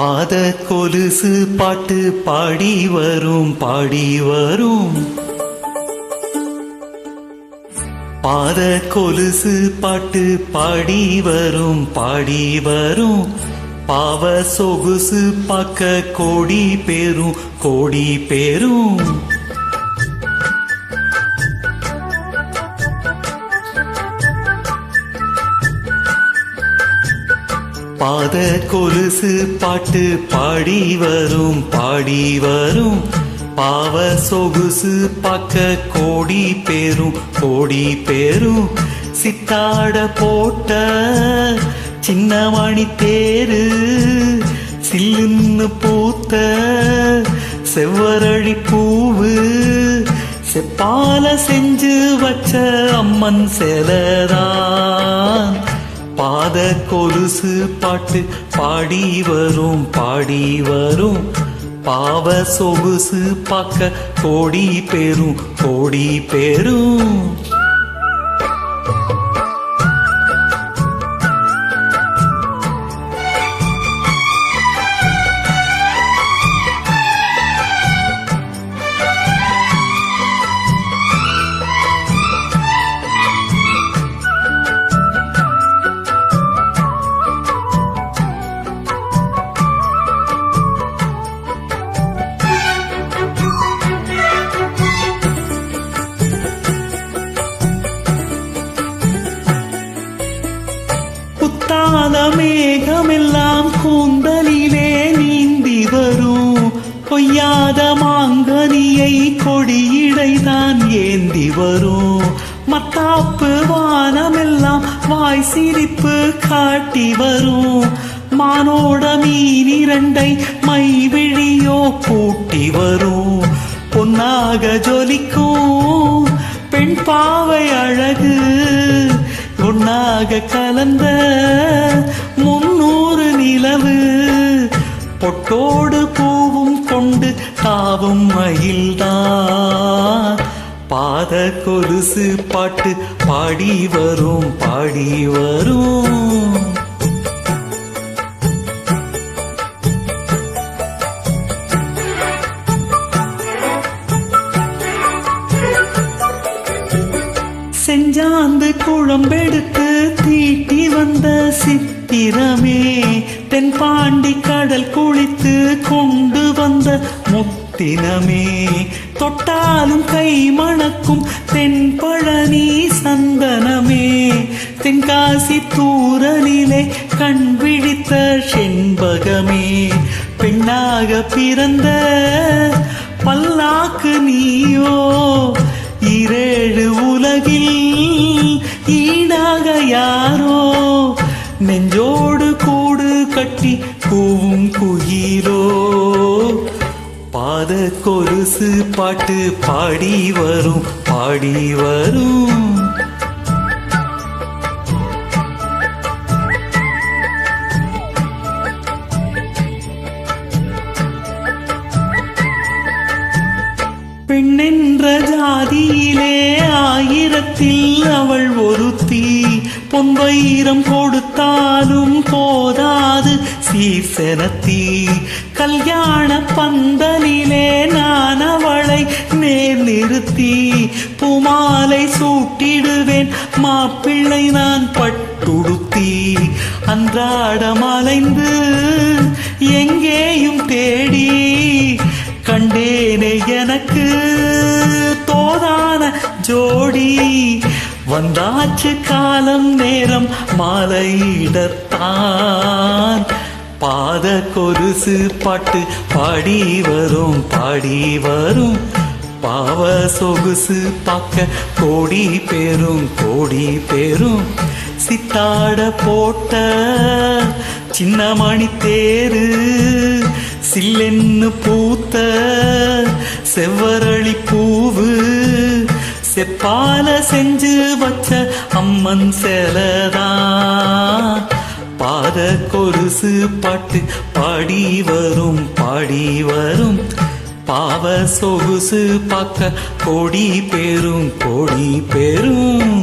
பாத கொலுசு பாட்டு பாடி வரும் பாடி வரும். பாத கொலுசு பாட்டு பாடி வரும் பாடி வரும். பாவ சொகுசு பாக்க கோடி பேரும் கோடி பேரும். பாத கொலுசு பாட்டு பாடி வரும் பாடி வரும். பாவ சொகுசு பாக்க கோடி பேரும் கோடி பேரும். சித்தாட போட்ட சின்ன மணி தேரு சில்லுன்னு பூத்த செவ்வரளி பூவு செப்பால செஞ்சு வச்ச அம்மன் சேலதான். பாத கொலுசு பாட்டு பாடி வரும் பாடி வரும். பாவ சொகுசு பாக்க கோடி பேரும் கோடி பேரும். புத்தாத மேகமெல்லாம் கூந்தலிலே நீந்தி வரும். பொய்யாத மாங்கனியை கொடியிடைதான் ஏந்தி வரும். மத்தாப்பு வானமெல்லாம் வாய் சிரிப்பு காட்டி வரும். மானோட மீனிரண்டை மைவிழியோ கூட்டி வரும். பொன்னாக ஜொலிக்கும் பெண் பாவை அழகு ஒன்னாக கலந்த 300 நிலவு. பொட்டோடு பூவும் கொண்டு தாவும் மயில்தான். பாத கொலுசு பாட்டு பாடி வரும் பாடி வரும். செஞ்சாந்து குழம்பெடுத்து தீட்டி வந்த சித்திரமே. தென்பாண்டி கடல் குளித்து கொண்டு வந்த முத்தினமே. தொட்டாலும் கை மணக்கும் தென்பழனி சந்தனமே. தென்காசி தூரனிலே கண் விழித்த செண்பகமே. பெண்ணாக பிறந்த பல்லாக்கு நீயோ. 7 உலகில் ஈடாக யாரோ. நெஞ்சோடு கூடு கட்டி கூவும் குயிலோ. பாத கொலுசு பாட்டு பாடி வரும் பாடி வரும். பெண்ணென்ற ஜாதியிலே 1000ல் அவள் ஒருத்தி. பொன் வைரம் கொடுத்தாலும் போதாது சீர்செனத்தி. கல்யாண பந்தலிலே நான் அவளை நேர் நிறுத்தி. பூமாலை சூட்டிடுவேன் மாப்பிள்ளை நான் பட்டுடுத்தி. அன்றாடம் அலைந்து எங்கேயும் தேடி கண்டேனே எனக்கு தோதான ஜோடி. வந்தாச்சு காலம் நேரம் மாலையிடத்தான். பாத கொலுசு பாட்டு பாடி வரும் பாடி வரும். பாவ சொகுசு பாக்க கோடி பேரும் கோடி பேரும். சித்தாட போட்ட சின்ன மணி தேரு சில்லென்னு பூத்த செவ்வரளி பூவு செப்பால செஞ்சு வச்ச அம்மன் சேலதான். பாத கொலுசு பாட்டு பாடி வரும் பாடி வரும். பாவ சொகுசு பாக்க கோடி பேரும் கோடி பேரும்.